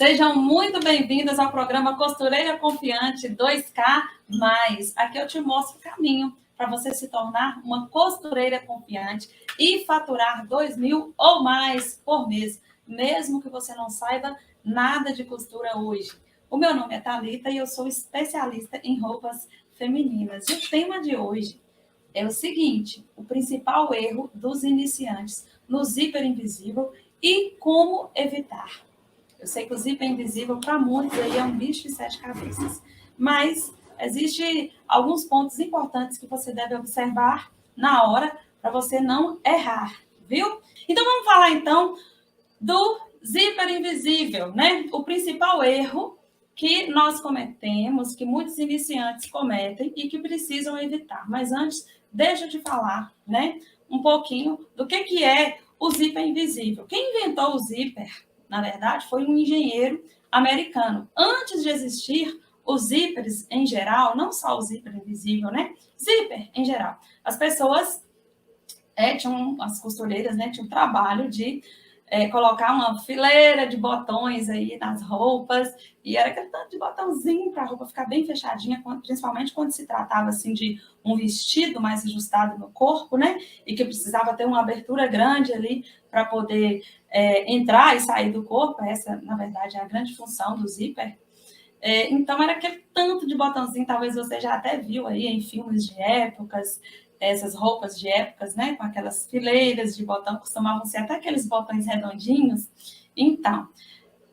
Sejam muito bem-vindas ao programa Costureira Confiante 2K+. Aqui eu te mostro o caminho para você se tornar uma costureira confiante e faturar 2.000 ou mais por mês, mesmo que você não saiba nada de costura hoje. O meu nome é Thalita e eu sou especialista em roupas femininas. E o tema de hoje é o seguinte: o principal erro dos iniciantes no zíper invisível e como evitar. Eu sei que o zíper invisível, para muitos, aí é um bicho de 7 cabeças. Mas existem alguns pontos importantes que você deve observar na hora para você não errar, viu? Então, vamos falar, então, do zíper invisível, né? O principal erro que nós cometemos, que muitos iniciantes cometem e que precisam evitar. Mas antes, deixa eu te falar, né? Um pouquinho do que é o zíper invisível. Quem inventou o zíper, na verdade, foi um engenheiro americano. Antes de existir os zíperes em geral, não só o zíper invisível, né? Zíper em geral. As pessoas tinham, as costureiras, né, tinham um trabalho de colocar uma fileira de botões aí nas roupas, e era aquele tanto de botãozinho para a roupa ficar bem fechadinha, principalmente quando se tratava assim de um vestido mais ajustado no corpo, né? E que precisava ter uma abertura grande ali para poder entrar e sair do corpo. Essa, na verdade, é a grande função do zíper. Então, era aquele tanto de botãozinho, talvez você já até viu aí em filmes de épocas, essas roupas de épocas, né? Com aquelas fileiras de botão, costumavam ser até aqueles botões redondinhos. Então,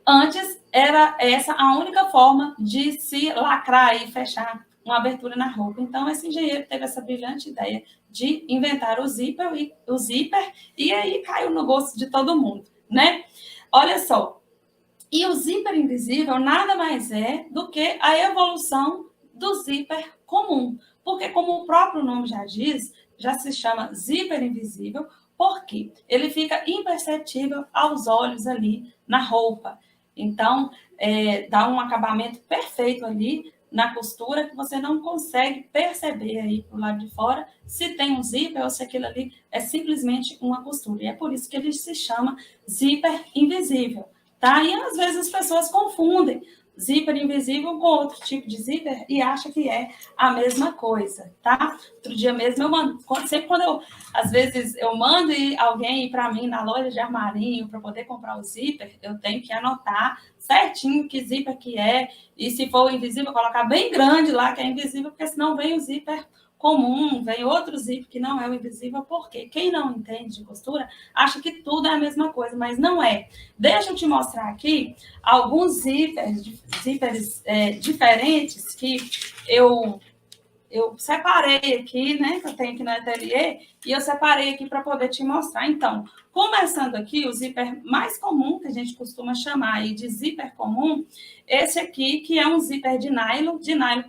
antes era essa a única forma de se lacrar e fechar uma abertura na roupa. Então, esse engenheiro teve essa brilhante ideia de inventar o zíper e aí caiu no gosto de todo mundo, né? Olha só, e o zíper invisível nada mais é do que a evolução do zíper comum. Porque, como o próprio nome já diz, já se chama zíper invisível, porque ele fica imperceptível aos olhos ali na roupa. Então, dá um acabamento perfeito ali na costura que você não consegue perceber aí pro lado de fora se tem um zíper ou se aquilo ali é simplesmente uma costura. E é por isso que ele se chama zíper invisível. Tá? E às vezes as pessoas confundem zíper invisível com outro tipo de zíper e acham que é a mesma coisa, tá? Outro dia mesmo eu mando, sempre quando às vezes eu mando alguém ir para mim na loja de armarinho para poder comprar o zíper, eu tenho que anotar certinho que zíper que é, e se for invisível, colocar bem grande lá que é invisível, porque senão vem o zíper comum, vem outro zíper que não é o invisível, porque quem não entende de costura acha que tudo é a mesma coisa, mas não é. Deixa eu te mostrar aqui alguns zíperes diferentes que eu separei aqui, né? Que eu tenho aqui no ateliê, e eu separei aqui para poder te mostrar. Então, começando aqui, o zíper mais comum, que a gente costuma chamar aí de zíper comum, esse aqui, que é um zíper de nylon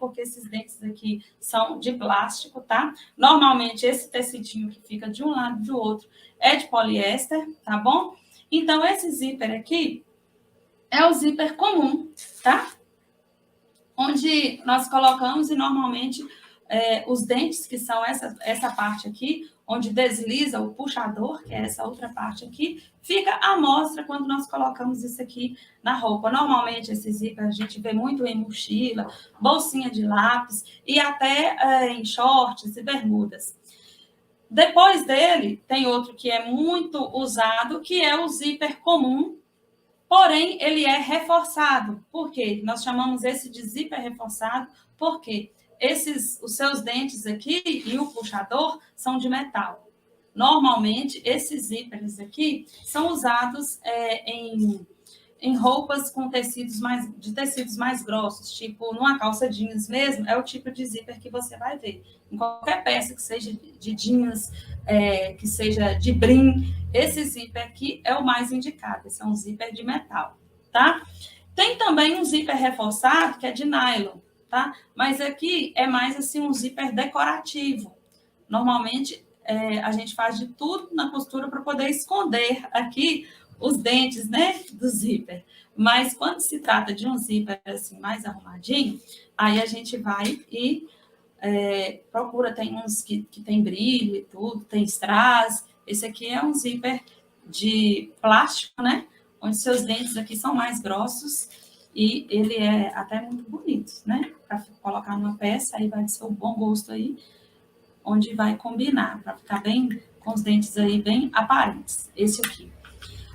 porque esses dentes aqui são de plástico, tá? Normalmente, esse tecidinho que fica de um lado e do outro é de poliéster, tá bom? Então, esse zíper aqui é o zíper comum, tá? Onde nós colocamos e normalmente os dentes, que são essa parte aqui, onde desliza o puxador, que é essa outra parte aqui, fica à mostra quando nós colocamos isso aqui na roupa. Normalmente, esse zíper a gente vê muito em mochila, bolsinha de lápis e até em shorts e bermudas. Depois dele, tem outro que é muito usado, que é o zíper comum, porém, ele é reforçado. Por quê? Nós chamamos esse de zíper reforçado, porque os seus dentes aqui e o puxador são de metal. Normalmente, esses zíperes aqui são usados em roupas com tecidos mais grossos, tipo numa calça jeans mesmo, é o tipo de zíper que você vai ver. Em qualquer peça que seja de jeans, que seja de brim, esse zíper aqui é o mais indicado, esse é um zíper de metal, tá? Tem também um zíper reforçado, que é de nylon, tá? Mas aqui é mais assim um zíper decorativo. Normalmente, a gente faz de tudo na costura para poder esconder aqui os dentes, né, do zíper. Mas quando se trata de um zíper assim mais arrumadinho, aí a gente vai e procura, tem uns que tem brilho e tudo, tem strass. Esse aqui é um zíper de plástico, né? onde seus dentes aqui são mais grossos e ele é até muito bonito, né? Para colocar numa peça, aí vai ser o bom gosto aí, onde vai combinar, para ficar bem com os dentes aí bem aparentes. Esse aqui.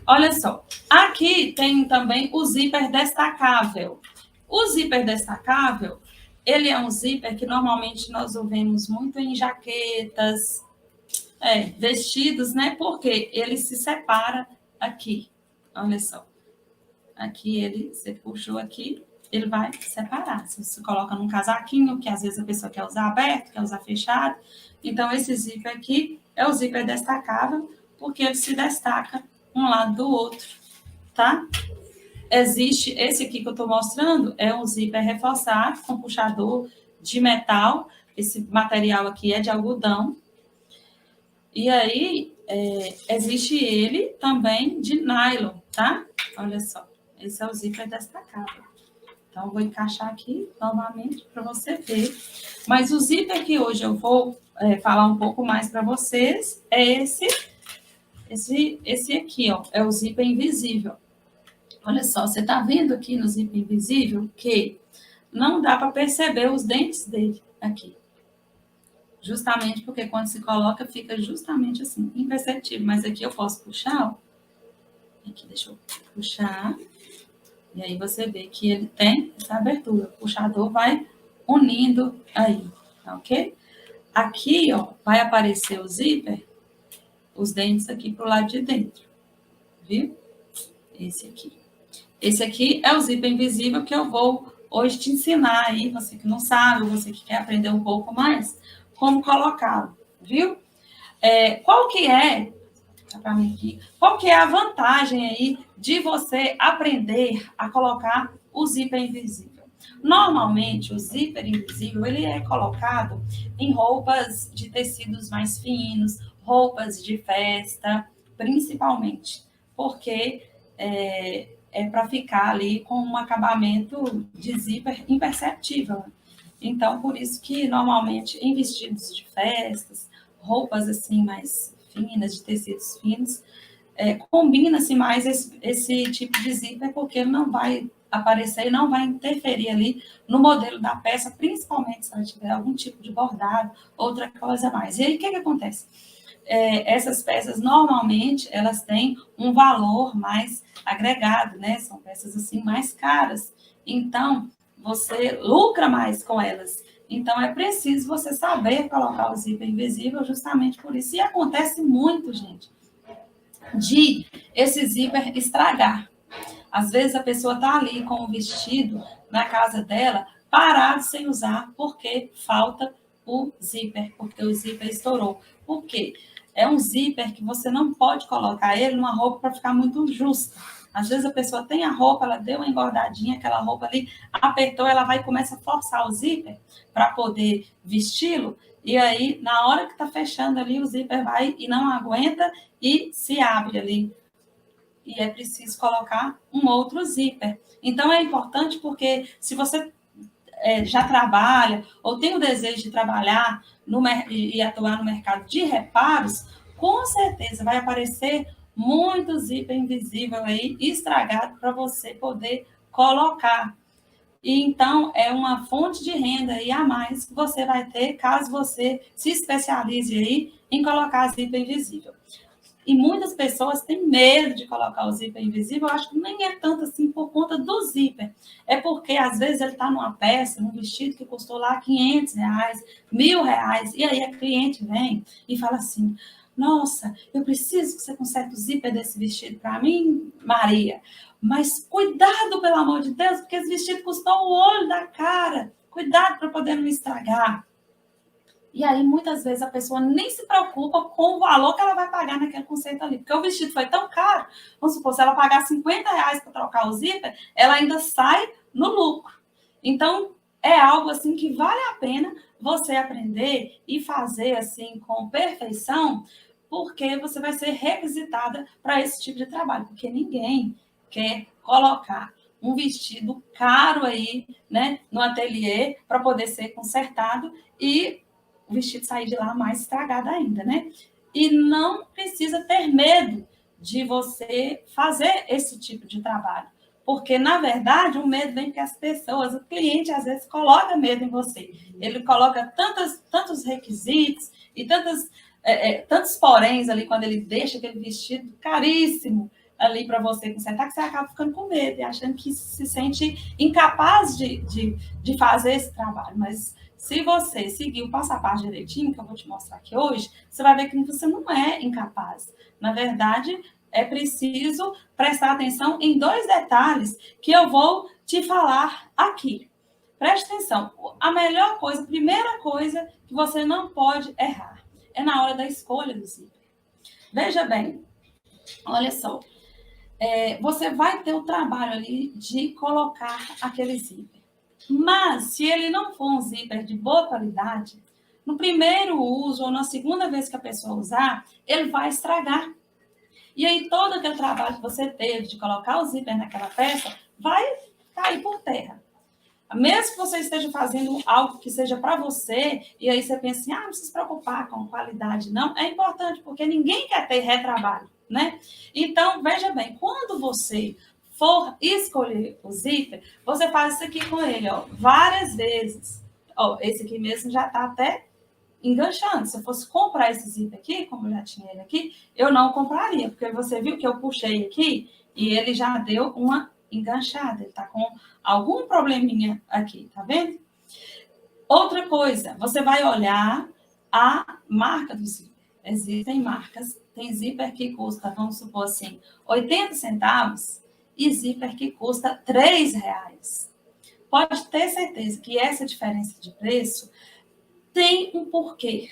Olha só, aqui tem também o zíper destacável. O zíper destacável, ele é um zíper que normalmente nós ouvimos muito em jaquetas, vestidos, né? Porque ele se separa aqui. Olha só. Aqui você puxou aqui, ele vai separar. Você coloca num casaquinho, que às vezes a pessoa quer usar aberto, quer usar fechado. Então, esse zíper aqui é o zíper destacável, porque ele se destaca um lado do outro, tá? Existe esse aqui que eu estou mostrando, é um zíper reforçado com puxador de metal. Esse material aqui é de algodão. E aí, existe ele também de nylon, tá? Olha só, esse é o zíper destacável. Então, vou encaixar aqui novamente para você ver. Mas o zíper que hoje eu vou falar um pouco mais para vocês é esse aqui, ó, é o zíper invisível. Olha só, você tá vendo aqui no zíper invisível que não dá para perceber os dentes dele aqui. Justamente porque quando se coloca, fica justamente assim, imperceptível. Mas aqui eu posso puxar, ó. Aqui, deixa eu puxar. E aí você vê que ele tem essa abertura. O puxador vai unindo aí, tá ok? Aqui, ó, vai aparecer o zíper, os dentes aqui pro lado de dentro, viu? Esse aqui. Esse aqui é o zíper invisível que eu vou hoje te ensinar aí, você que não sabe, você que quer aprender um pouco mais, como colocá-lo, viu? Qual que é a vantagem aí de você aprender a colocar o zíper invisível? Normalmente, o zíper invisível, ele é colocado em roupas de tecidos mais finos, roupas de festa, principalmente, porque para ficar ali com um acabamento de zíper imperceptível. Então, por isso que normalmente em vestidos de festas, roupas assim mais finas, de tecidos finos, combina-se mais esse tipo de zíper, porque ele não vai aparecer e não vai interferir ali no modelo da peça, principalmente se ela tiver algum tipo de bordado, outra coisa mais. E aí, o que acontece? Essas peças, normalmente, elas têm um valor mais agregado, né? São peças, assim, mais caras. Então, você lucra mais com elas. Então, é preciso você saber colocar o zíper invisível justamente por isso. E acontece muito, gente, de esse zíper estragar. Às vezes, a pessoa está ali com o vestido na casa dela, parado sem usar, porque falta o zíper, porque o zíper estourou. Por quê? É um zíper que você não pode colocar ele numa roupa para ficar muito justa. Às vezes a pessoa tem a roupa, ela deu uma engordadinha, aquela roupa ali apertou, ela vai e começa a forçar o zíper para poder vesti-lo, e aí, na hora que está fechando ali, o zíper vai e não aguenta e se abre ali. E é preciso colocar um outro zíper. Então, é importante porque se você já trabalha ou tem o desejo de trabalhar e atuar no mercado de reparos, com certeza vai aparecer muito zíper invisível aí estragado para você poder colocar. E então é uma fonte de renda aí a mais que você vai ter caso você se especialize aí em colocar zíper invisível. E muitas pessoas têm medo de colocar o zíper invisível. Eu acho que nem é tanto assim por conta do zíper. É porque, às vezes, ele está numa peça, num vestido que custou lá R$500, R$1.000. E aí a cliente vem e fala assim, nossa, eu preciso que você conserte o zíper desse vestido para mim, Maria. Mas cuidado, pelo amor de Deus, porque esse vestido custou o olho da cara. Cuidado para poder não estragar. E aí, muitas vezes, a pessoa nem se preocupa com o valor que ela vai pagar naquele conceito ali. Porque o vestido foi tão caro, vamos supor, se ela pagar R$50 para trocar o zíper, ela ainda sai no lucro. Então, é algo assim que vale a pena você aprender e fazer assim com perfeição, porque você vai ser requisitada para esse tipo de trabalho. Porque ninguém quer colocar um vestido caro aí, né, no ateliê para poder ser consertado e o vestido sair de lá mais estragado ainda, né? E não precisa ter medo de você fazer esse tipo de trabalho. Porque, na verdade, o medo vem porque as pessoas, o cliente, às vezes, coloca medo em você. Ele coloca tantos requisitos e tantos poréns ali, quando ele deixa aquele vestido caríssimo ali para você consertar, que você acaba ficando com medo e achando que se sente incapaz de fazer esse trabalho. Mas se você seguir o passo a passo direitinho, que eu vou te mostrar aqui hoje, você vai ver que você não é incapaz. Na verdade, é preciso prestar atenção em 2 detalhes que eu vou te falar aqui. Preste atenção. A melhor coisa, a primeira coisa que você não pode errar é na hora da escolha do zíper. Veja bem, olha só. Você vai ter o trabalho ali de colocar aquele zíper. Mas, se ele não for um zíper de boa qualidade, no primeiro uso ou na segunda vez que a pessoa usar, ele vai estragar. E aí, todo aquele trabalho que você teve de colocar o zíper naquela peça vai cair por terra. Mesmo que você esteja fazendo algo que seja para você, e aí você pensa assim, não precisa se preocupar com qualidade, não. É importante, porque ninguém quer ter retrabalho, né? Então, veja bem, quando você for escolher o zíper, você faz isso aqui com ele, ó, várias vezes. Ó, esse aqui mesmo já está até enganchando. Se eu fosse comprar esse zíper aqui, como eu já tinha ele aqui, eu não compraria, porque você viu que eu puxei aqui e ele já deu uma enganchada. Ele está com algum probleminha aqui, tá vendo? Outra coisa, você vai olhar a marca do zíper. Existem marcas, tem zíper que custa, vamos supor assim, 80 centavos e zíper que custa R$3. Pode ter certeza que essa diferença de preço tem um porquê,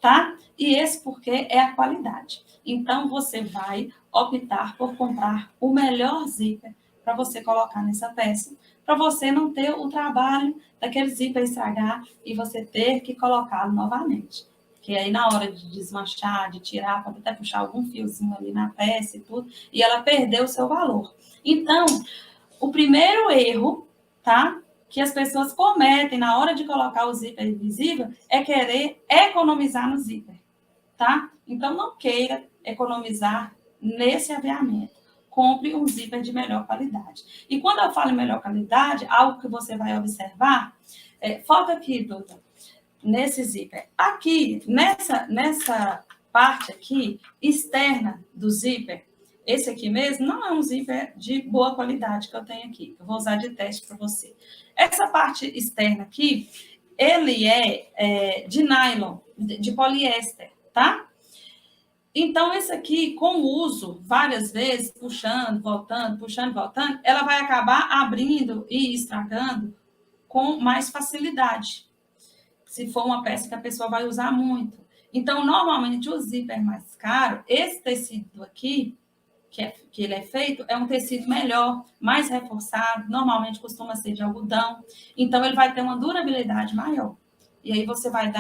tá? E esse porquê é a qualidade. Então, você vai optar por comprar o melhor zíper para você colocar nessa peça, para você não ter o trabalho daquele zíper estragar e você ter que colocá-lo novamente. Que aí, na hora de desmanchar, de tirar, pode até puxar algum fiozinho ali na peça e tudo, e ela perdeu o seu valor. Então, o primeiro erro, tá? Que as pessoas cometem na hora de colocar o zíper invisível é querer economizar no zíper, tá? Então, não queira economizar nesse aviamento. Compre um zíper de melhor qualidade. E quando eu falo em melhor qualidade, algo que você vai observar, foca aqui, Duda, nesse zíper. Aqui, nessa parte aqui, externa do zíper, esse aqui mesmo não é um zíper de boa qualidade que eu tenho aqui. Eu vou usar de teste para você. Essa parte externa aqui, ele é de nylon, de poliéster, tá? Então, esse aqui, com o uso várias vezes, puxando, voltando, ela vai acabar abrindo e estragando com mais facilidade, se for uma peça que a pessoa vai usar muito. Então, normalmente, o zíper mais caro, esse tecido aqui, que ele é feito, é um tecido melhor, mais reforçado, normalmente costuma ser de algodão, então ele vai ter uma durabilidade maior. E aí você vai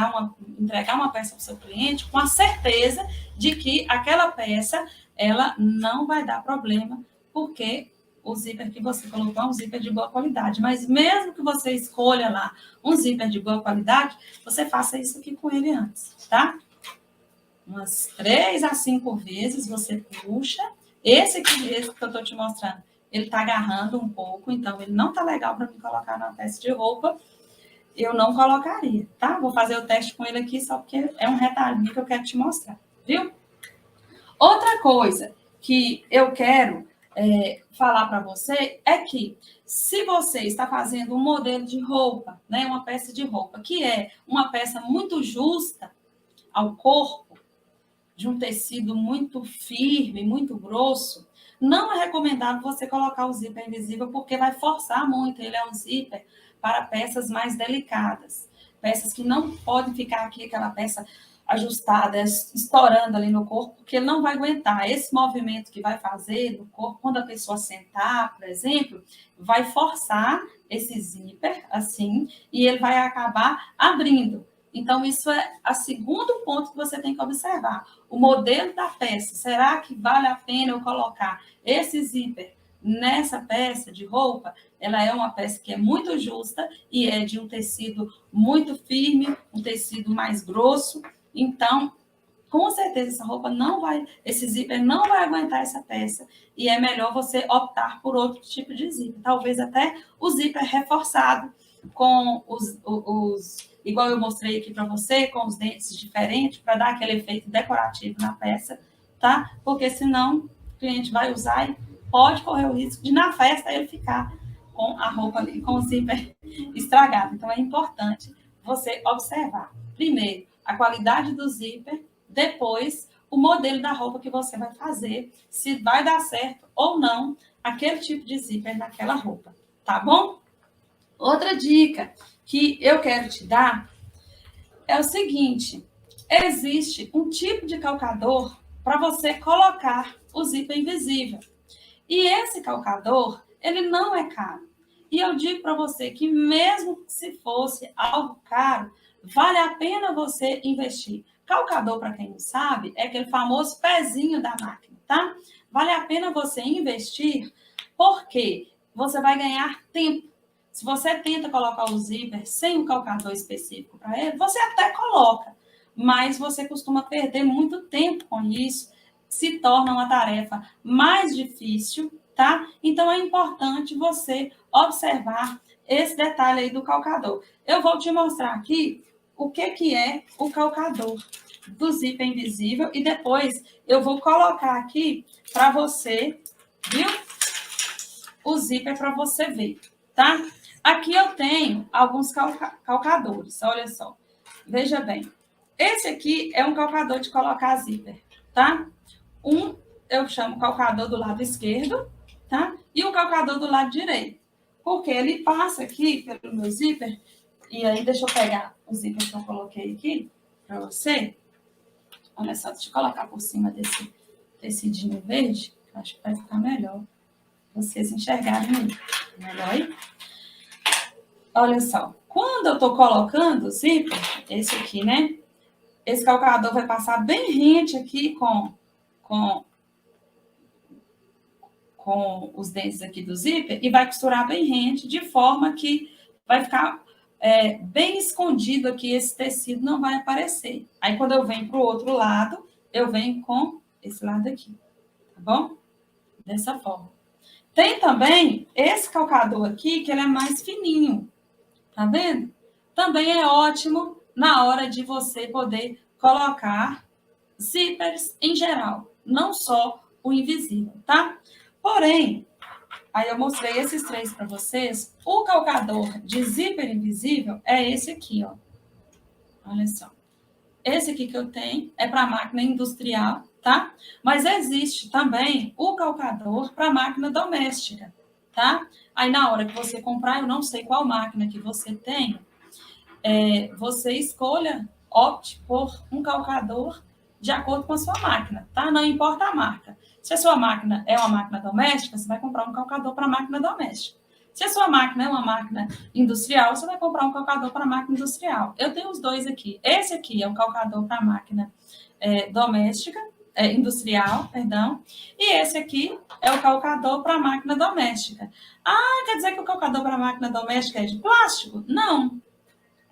entregar uma peça para o seu cliente com a certeza de que aquela peça, ela não vai dar problema, porque o zíper que você colocou é um zíper de boa qualidade. Mas mesmo que você escolha lá um zíper de boa qualidade, você faça isso aqui com ele antes, tá? Umas 3 a 5 vezes você puxa. Esse aqui mesmo que eu estou te mostrando, ele está agarrando um pouco, então ele não está legal para me colocar numa peça de roupa. Eu não colocaria, tá? Vou fazer o teste com ele aqui só porque é um retalhinho que eu quero te mostrar, viu? Outra coisa que eu quero falar para você é que se você está fazendo um modelo de roupa, né, uma peça de roupa, que é uma peça muito justa ao corpo, de um tecido muito firme, muito grosso, não é recomendável você colocar o zíper invisível porque vai forçar muito. Ele é um zíper para peças mais delicadas, peças que não podem ficar aqui, aquela peça ajustada, estourando ali no corpo, porque ele não vai aguentar. Esse movimento que vai fazer no corpo, quando a pessoa sentar, por exemplo, vai forçar esse zíper, assim, e ele vai acabar abrindo. Então, isso é o segundo ponto que você tem que observar. O modelo da peça. Será que vale a pena eu colocar esse zíper nessa peça de roupa? Ela é uma peça que é muito justa e é de um tecido muito firme, um tecido mais grosso. Então, com certeza essa roupa não vai, esse zíper não vai aguentar essa peça e é melhor você optar por outro tipo de zíper. Talvez até o zíper reforçado com igual eu mostrei aqui para você, com os dentes diferentes, para dar aquele efeito decorativo na peça, tá? Porque senão o cliente vai usar e pode correr o risco de na festa ele ficar com a roupa ali, com o zíper estragado. Então é importante você observar, primeiro, a qualidade do zíper, depois o modelo da roupa que você vai fazer, se vai dar certo ou não aquele tipo de zíper naquela roupa, tá bom? Outra dica que eu quero te dar é o seguinte, existe um tipo de calcador para você colocar o zíper invisível. E esse calcador, ele não é caro. E eu digo para você que mesmo se fosse algo caro, vale a pena você investir. Calcador, para quem não sabe, é aquele famoso pezinho da máquina, tá? Vale a pena você investir porque você vai ganhar tempo. Se você tenta colocar o zíper sem um calcador específico para ele, você até coloca, mas você costuma perder muito tempo com isso, se torna uma tarefa mais difícil, tá? Então é importante você observar esse detalhe aí do calcador. Eu vou te mostrar aqui o que é o calcador do zíper invisível e depois eu vou colocar aqui para você, viu? O zíper para você ver, tá? Aqui eu tenho alguns calcadores, olha só. Veja bem. Esse aqui é um calcador de colocar zíper, tá? Eu chamo calcador do lado esquerdo, tá? E o calcador do lado direito. Porque ele passa aqui pelo meu zíper. E aí, deixa eu pegar o zíper que eu coloquei aqui para você. Olha só, deixa eu colocar por cima desse tecidinho verde. Que eu acho que vai ficar melhor vocês enxergarem aí. Melhor aí? Olha só, quando eu tô colocando o zíper, esse aqui, né? Esse calcador vai passar bem rente aqui com os dentes aqui do zíper e vai costurar bem rente, de forma que vai ficar bem escondido aqui, esse tecido não vai aparecer. Aí, quando eu venho para o outro lado, eu venho com esse lado aqui, tá bom? Dessa forma. Tem também esse calcador aqui, que ele é mais fininho, tá vendo? Também é ótimo na hora de você poder colocar zíperes em geral, não só o invisível, tá? Porém, aí eu mostrei esses três para vocês, o calcador de zíper invisível é esse aqui, ó. Olha só. Esse aqui que eu tenho é para máquina industrial, tá? Mas existe também o calcador para máquina doméstica, tá? Aí na hora que você comprar, eu não sei qual máquina que você tem, você escolha, opte por um calcador de acordo com a sua máquina, tá? Não importa a marca. Se a sua máquina é uma máquina doméstica, você vai comprar um calcador para máquina doméstica. Se a sua máquina é uma máquina industrial, você vai comprar um calcador para máquina industrial. Eu tenho os dois aqui. Esse aqui é um calcador para máquina doméstica, industrial, perdão. E esse aqui é o calcador para máquina doméstica. Ah, quer dizer que o calcador para máquina doméstica é de plástico? Não.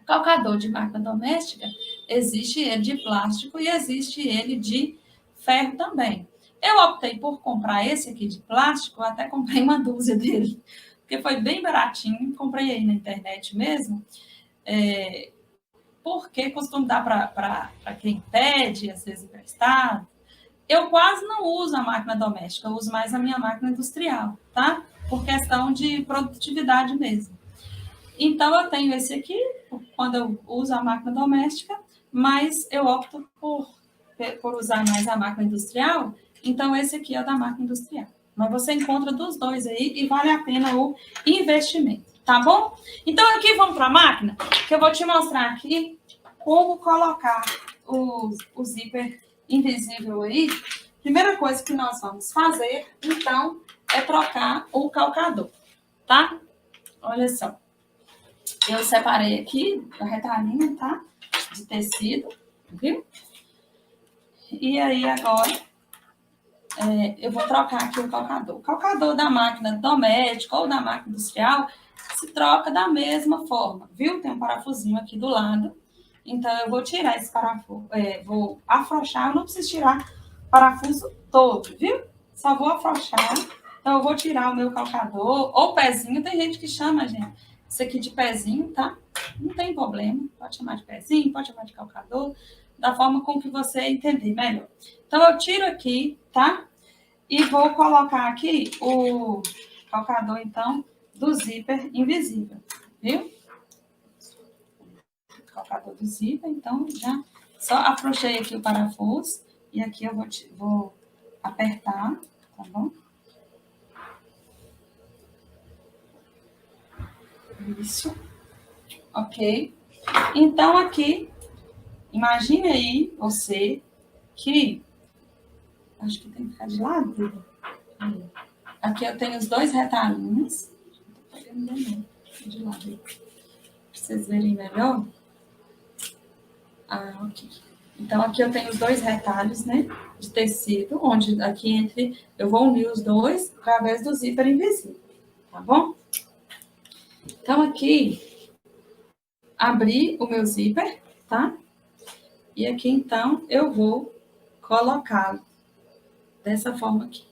O calcador de máquina doméstica, existe ele de plástico e existe ele de ferro também. Eu optei por comprar esse aqui de plástico, até comprei uma dúzia dele, porque foi bem baratinho, comprei aí na internet mesmo, porque costumo dar para quem pede, às vezes emprestado. Eu quase não uso a máquina doméstica, eu uso mais a minha máquina industrial, tá? Por questão de produtividade mesmo. Então, eu tenho esse aqui, quando eu uso a máquina doméstica, mas eu opto por usar mais a máquina industrial, então esse aqui é o da máquina industrial. Mas você encontra dos dois aí e vale a pena o investimento, tá bom? Então, aqui vamos para a máquina, que eu vou te mostrar aqui como colocar o zíper invisível aí. Primeira coisa que nós vamos fazer, então, é trocar o calcador, tá? Olha só. Eu separei aqui a retalhinha, tá? De tecido, viu? E aí, agora, eu vou trocar aqui o calcador. O calcador da máquina doméstica ou da máquina industrial se troca da mesma forma, viu? Tem um parafusinho aqui do lado. Então, eu vou tirar esse parafuso, vou afrouxar, eu não preciso tirar o parafuso todo, viu? Só vou afrouxar. Então, eu vou tirar o meu calcador, ou pezinho, tem gente que chama, gente, isso aqui de pezinho, tá? Não tem problema, pode chamar de pezinho, pode chamar de calcador, da forma com que você entender melhor. Então, eu tiro aqui, tá? E vou colocar aqui o calcador, então, do zíper invisível, viu? Calcador do zíper, então, já só afrouxei aqui o parafuso e aqui eu vou apertar, tá bom? Isso. Ok. Então, aqui, imagine aí você que... Acho que tem que ficar de lado. Aqui eu tenho os 2 retalhinhos. Tô pegando de lado aí. Pra vocês verem melhor. Ah, ok. Então, aqui eu tenho os 2 retalhos, né? De tecido, onde aqui entre... Eu vou unir os dois através do zíper invisível. Tá bom? Então, aqui... Abri o meu zíper, tá? E aqui, então, eu vou colocá-lo dessa forma aqui,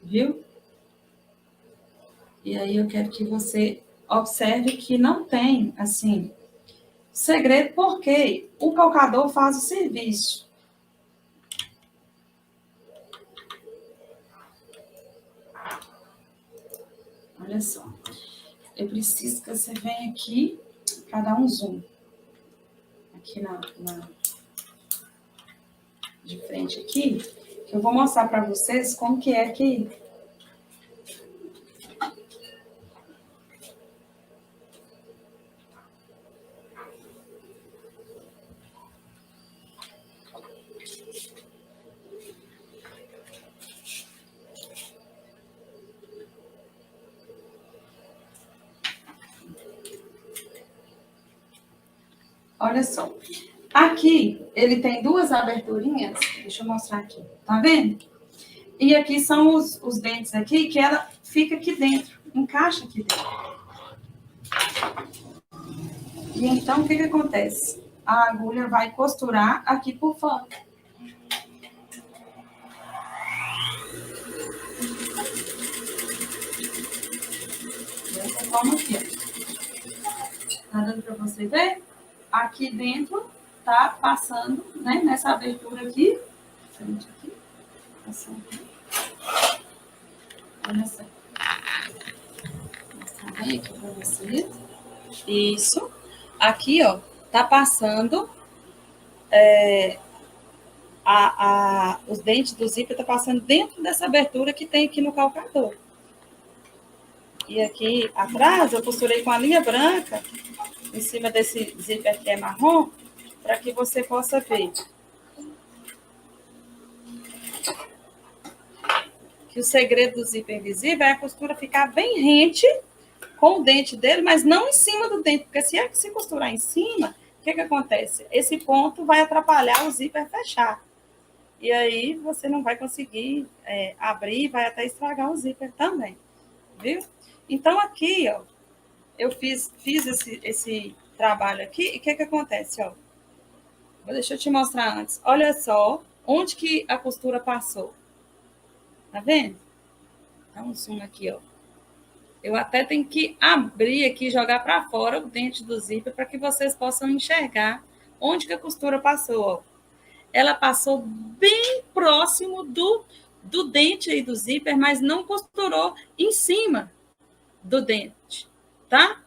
viu? E aí eu quero que você observe que não tem, assim, segredo, porque o calcador faz o serviço. Olha só. Eu preciso que você venha aqui para dar um zoom. Aqui de frente aqui, que eu vou mostrar para vocês como que é que... Olha só. Aqui, ele tem 2 aberturinhas. Deixa eu mostrar aqui. Tá vendo? E aqui são os dentes aqui, que ela fica aqui dentro. Encaixa aqui dentro. E então, o que acontece? A agulha vai costurar aqui por fora. Dessa forma aqui, ó. Tá dando para você ver? Aqui dentro tá passando, né? Nessa abertura aqui. Frente aqui. Passando aqui. Olha só. Vou mostrar bem aqui para vocês. Isso. Aqui, ó, tá passando os dentes do zíper tá passando dentro dessa abertura que tem aqui no calcador. E aqui atrás eu costurei com a linha branca em cima desse zíper que é marrom, para que você possa ver que o segredo do zíper invisível é a costura ficar bem rente com o dente dele, mas não em cima do dente, porque se costurar em cima, o que acontece? Esse ponto vai atrapalhar o zíper fechar. E aí você não vai conseguir abrir, vai até estragar o zíper também, viu? Então aqui, ó, eu fiz esse trabalho aqui, e o que acontece, ó? Deixa eu te mostrar antes. Olha só onde que a costura passou. Tá vendo? Dá um zoom aqui, ó. Eu até tenho que abrir aqui, jogar para fora o dente do zíper para que vocês possam enxergar onde que a costura passou, ó. Ela passou bem próximo do dente aí do zíper, mas não costurou em cima do dente, tá?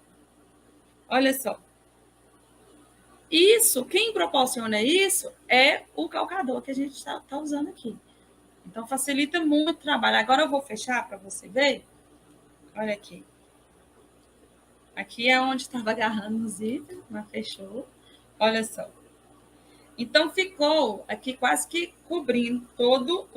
Olha só. Isso, quem proporciona isso é o calcador que a gente está usando aqui. Então, facilita muito o trabalho. Agora eu vou fechar para você ver. Olha aqui. Aqui é onde estava agarrando o zíper, mas fechou. Olha só. Então, ficou aqui quase que cobrindo todo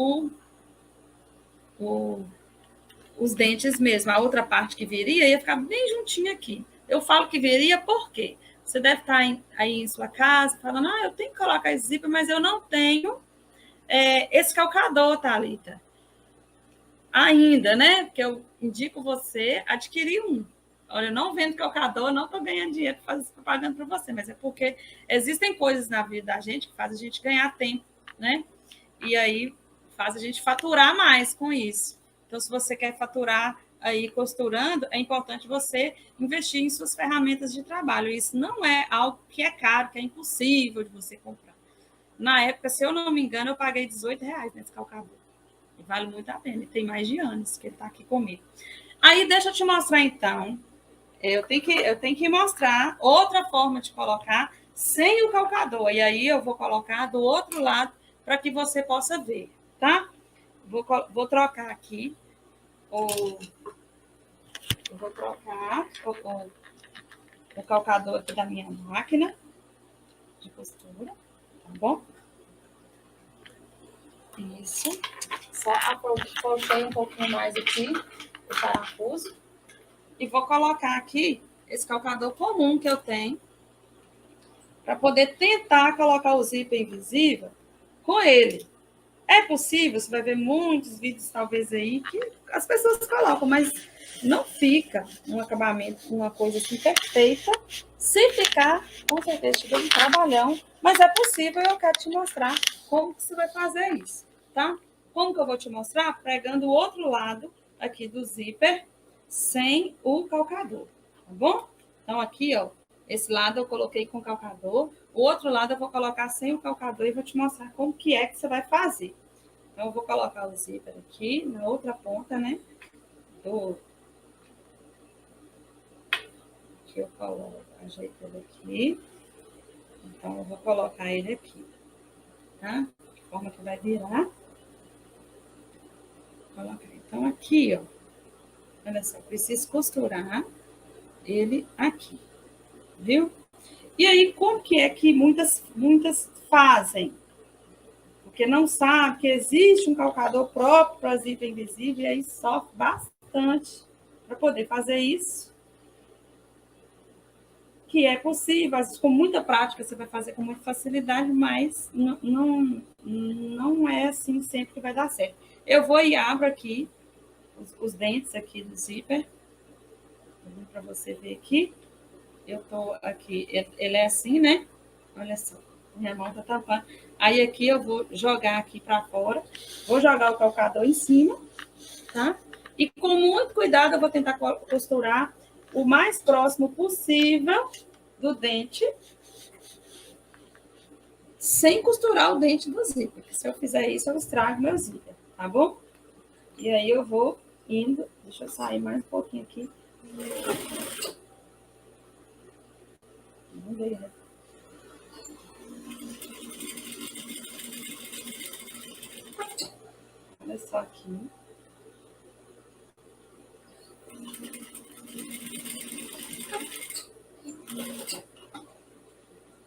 os dentes mesmo. A outra parte que viria ia ficar bem juntinho aqui. Eu falo que viria por quê? Você deve estar aí em sua casa falando, eu tenho que colocar esse zíper, mas eu não tenho esse calcador, Thalita. Ainda, né? Porque eu indico você adquirir um. Olha, eu não vendo calcador, não estou ganhando dinheiro pagando para você, mas é porque existem coisas na vida da gente que fazem a gente ganhar tempo, né? E aí faz a gente faturar mais com isso. Então, se você quer faturar aí costurando, é importante você investir em suas ferramentas de trabalho. Isso não é algo que é caro, que é impossível de você comprar. Na época, se eu não me engano, eu paguei R$ 18 nesse calcador. E vale muito a pena. E tem mais de anos que ele está aqui comigo. Aí, deixa eu te mostrar, então. Eu tenho que mostrar outra forma de colocar sem o calcador. E aí, eu vou colocar do outro lado para que você possa ver, tá? Vou trocar aqui. Eu vou trocar o calcador aqui da minha máquina de costura, tá bom? Isso. Só afrouxei um pouquinho mais aqui o parafuso. E vou colocar aqui esse calcador comum que eu tenho para poder tentar colocar o zíper invisível com ele. É possível, você vai ver muitos vídeos, talvez, aí, que as pessoas colocam, mas não fica um acabamento, uma coisa assim perfeita, se ficar, com certeza, te deu um trabalhão, mas é possível e eu quero te mostrar como que você vai fazer isso, tá? Como que eu vou te mostrar? Pregando o outro lado aqui do zíper sem o calcador, tá bom? Então, aqui, ó, esse lado eu coloquei com calcador, o outro lado eu vou colocar sem o calcador e vou te mostrar como que é que você vai fazer. Então, eu vou colocar o zíper aqui na outra ponta, né? Aqui eu coloco, ajeito ele aqui. Então, eu vou colocar ele aqui, tá? De forma que vai virar. Vou colocar. Então, aqui, ó. Olha só, preciso costurar ele aqui, viu? E aí, como que é que muitas fazem? Porque não sabe que existe um calcador próprio para zíper invisível e aí sofre bastante para poder fazer isso. Que é possível, às vezes, com muita prática você vai fazer com muita facilidade, mas não é assim sempre que vai dar certo. Eu vou e abro aqui os dentes aqui do zíper, para você ver aqui. Eu tô aqui, ele é assim, né? Olha só, minha mão tá tampando. Aí aqui eu vou jogar aqui para fora, vou jogar o calcador em cima, tá? E com muito cuidado eu vou tentar costurar o mais próximo possível do dente, sem costurar o dente do zíper, porque se eu fizer isso eu estrago meu zíper, tá bom? E aí eu vou indo, deixa eu sair mais um pouquinho aqui. Não veio, né? Olha só aqui.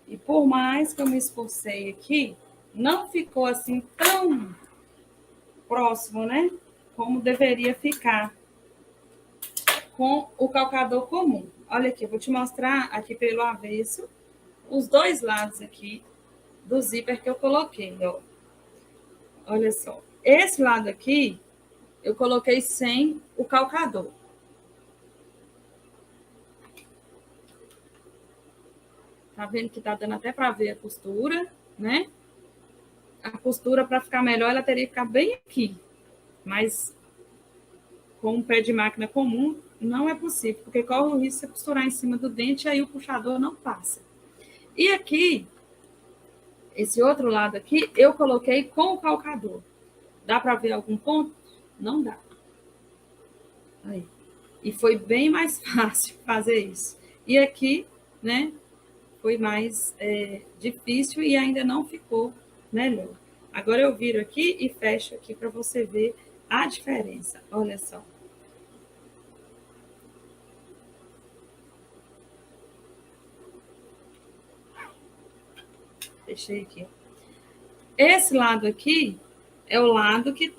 E por mais que eu me esforcei aqui, não ficou assim tão próximo, né? Como deveria ficar com o calcador comum. Olha aqui, eu vou te mostrar aqui pelo avesso os dois lados aqui do zíper que eu coloquei, ó. Olha só. Esse lado aqui, eu coloquei sem o calcador. Tá vendo que tá dando até para ver a costura, né? A costura, para ficar melhor, ela teria que ficar bem aqui. Mas com um pé de máquina comum, não é possível, porque corre o risco de você costurar em cima do dente e aí o puxador não passa. E aqui, esse outro lado aqui, eu coloquei com o calcador. Dá para ver algum ponto? Não dá. Aí. E foi bem mais fácil fazer isso. E aqui, né, foi mais difícil e ainda não ficou melhor. Agora eu viro aqui e fecho aqui para você ver a diferença. Olha só. Fechei aqui. Esse lado aqui é o lado que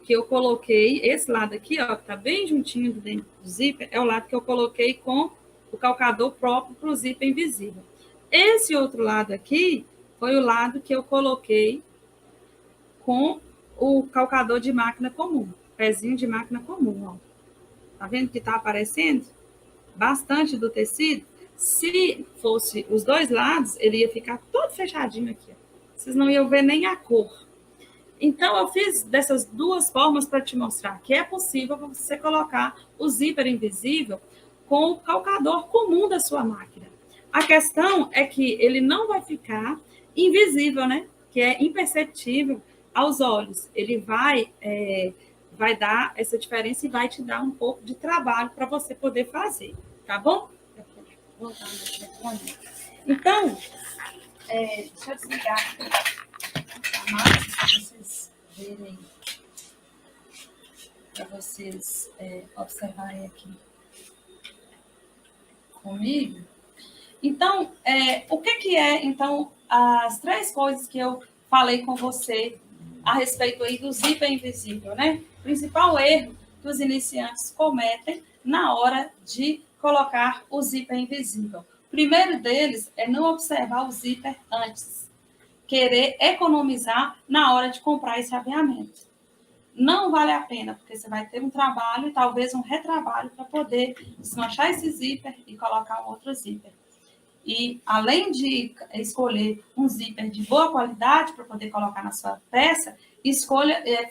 eu coloquei, esse lado aqui, ó, que tá bem juntinho do dentro do zíper, é o lado que eu coloquei com o calcador próprio para o zíper invisível. Esse outro lado aqui foi o lado que eu coloquei com o calcador de máquina comum, pezinho de máquina comum, ó. Tá vendo que tá aparecendo? bastante do tecido, se fosse os dois lados, ele ia ficar todo fechadinho aqui. Vocês não iam ver nem a cor. Então, eu fiz dessas duas formas para te mostrar que é possível você colocar o zíper invisível com o calcador comum da sua máquina. A questão é que ele não vai ficar invisível, né? Que é imperceptível aos olhos. Ele vai dar essa diferença e vai te dar um pouco de trabalho para você poder fazer, tá bom? Vou voltar no microfone. Então, deixa eu desligar a máquina para vocês verem, para vocês observarem aqui comigo. Então, o que é, então, as três coisas que eu falei com você a respeito aí do zíper invisível, né? O principal erro que os iniciantes cometem na hora de colocar o zíper invisível. O primeiro deles é não observar o zíper antes, querer economizar na hora de comprar esse aviamento. Não vale a pena, porque você vai ter um trabalho e talvez um retrabalho para poder desmanchar esse zíper e colocar um outro zíper. E, além de escolher um zíper de boa qualidade para poder colocar na sua peça,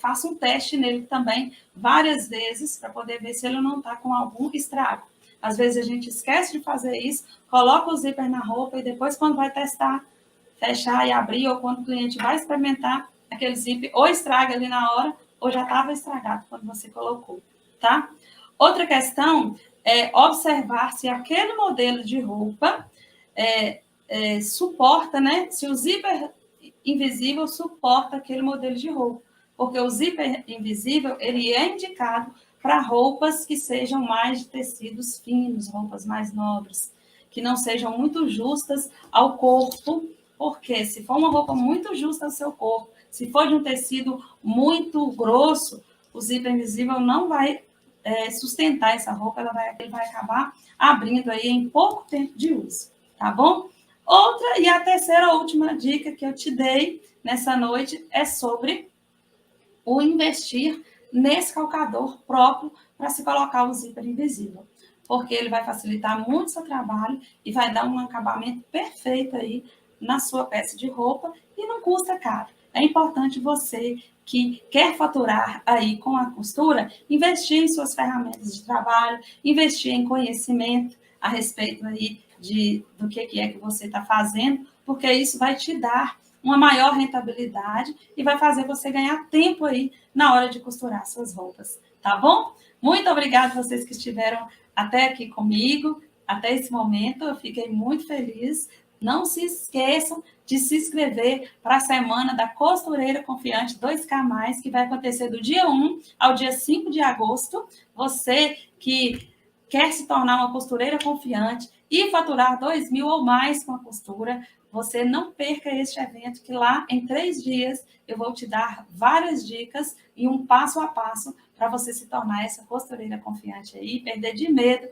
faça um teste nele também várias vezes para poder ver se ele não está com algum estrago. Às vezes a gente esquece de fazer isso, coloca o zíper na roupa e depois, quando vai testar, fechar e abrir, ou quando o cliente vai experimentar, aquele zíper ou estraga ali na hora, ou já estava estragado quando você colocou, tá? Outra questão é observar se aquele modelo de roupa suporta, né? Se o zíper invisível suporta aquele modelo de roupa. Porque o zíper invisível, ele é indicado para roupas que sejam mais de tecidos finos, roupas mais nobres, que não sejam muito justas ao corpo, porque se for uma roupa muito justa ao seu corpo, se for de um tecido muito grosso, o zíper invisível não vai sustentar essa roupa, ele vai acabar abrindo aí em pouco tempo de uso, tá bom? Outra e a terceira última dica que eu te dei nessa noite é sobre o investir nesse calcador próprio para se colocar o zíper invisível, porque ele vai facilitar muito o seu trabalho e vai dar um acabamento perfeito aí na sua peça de roupa e não custa caro. É importante você que quer faturar aí com a costura, investir em suas ferramentas de trabalho, investir em conhecimento a respeito aí do que é que você está fazendo, porque isso vai te dar uma maior rentabilidade e vai fazer você ganhar tempo aí na hora de costurar suas roupas, tá bom? Muito obrigada a vocês que estiveram até aqui comigo, até esse momento, eu fiquei muito feliz. Não se esqueçam de se inscrever para a semana da Costureira Confiante 2K+, que vai acontecer do dia 1 ao dia 5 de agosto. Você que quer se tornar uma costureira confiante e faturar 2.000 ou mais com a costura, você não perca este evento, que lá em 3 dias eu vou te dar várias dicas e um passo a passo para você se tornar essa costureira confiante aí, perder de medo,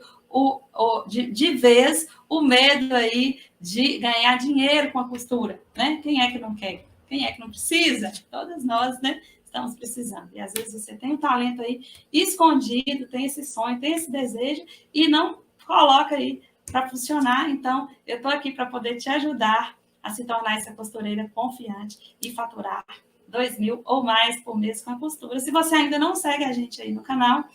de vez o medo aí de ganhar dinheiro com a costura, né? Quem é que não quer? Quem é que não precisa? Todas nós, né? Estamos precisando. E às vezes você tem um talento aí escondido, tem esse sonho, tem esse desejo e não coloca aí para funcionar. Então, eu estou aqui para poder te ajudar a se tornar essa costureira confiante e faturar 2.000 ou mais por mês com a costura. Se você ainda não segue a gente aí no canal,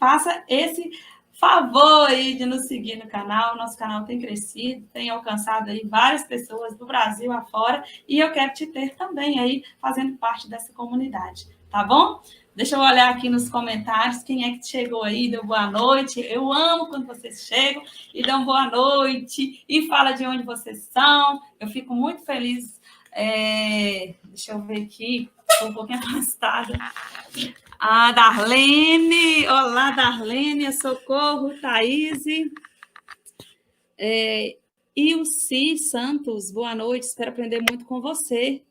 faça esse favor aí de nos seguir no canal. Nosso canal tem crescido, tem alcançado aí várias pessoas do Brasil afora e eu quero te ter também aí fazendo parte dessa comunidade, tá bom? Deixa eu olhar aqui nos comentários quem é que chegou aí, deu boa noite. Eu amo quando vocês chegam e dão boa noite e fala de onde vocês são. Eu fico muito feliz. Deixa eu ver aqui, estou um pouquinho afastada. A Darlene, olá Darlene, Socorro, Thaís, Ilci Santos, boa noite, espero aprender muito com você.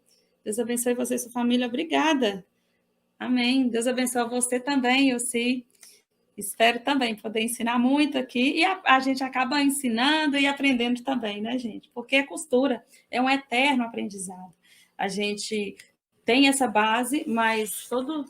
Deus abençoe você e sua família, obrigada. Amém, Deus abençoe você também, Ilci. Espero também poder ensinar muito aqui, e a gente acaba ensinando e aprendendo também, né, gente? Porque a costura é um eterno aprendizado. A gente tem essa base, mas toda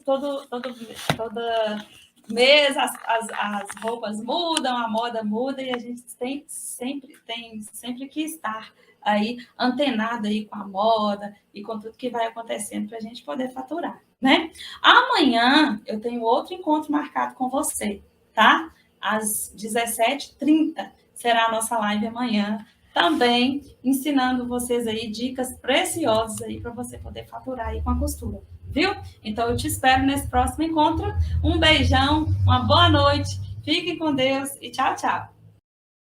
mês as roupas mudam, a moda muda e a gente tem sempre que estar aí antenado aí com a moda e com tudo que vai acontecendo para a gente poder faturar, né? Amanhã eu tenho outro encontro marcado com você, tá? Às 17h30 será a nossa live amanhã, também ensinando vocês aí dicas preciosas aí para você poder faturar aí com a costura, viu? Então eu te espero nesse próximo encontro. Um beijão, uma boa noite, fiquem com Deus e tchau, tchau.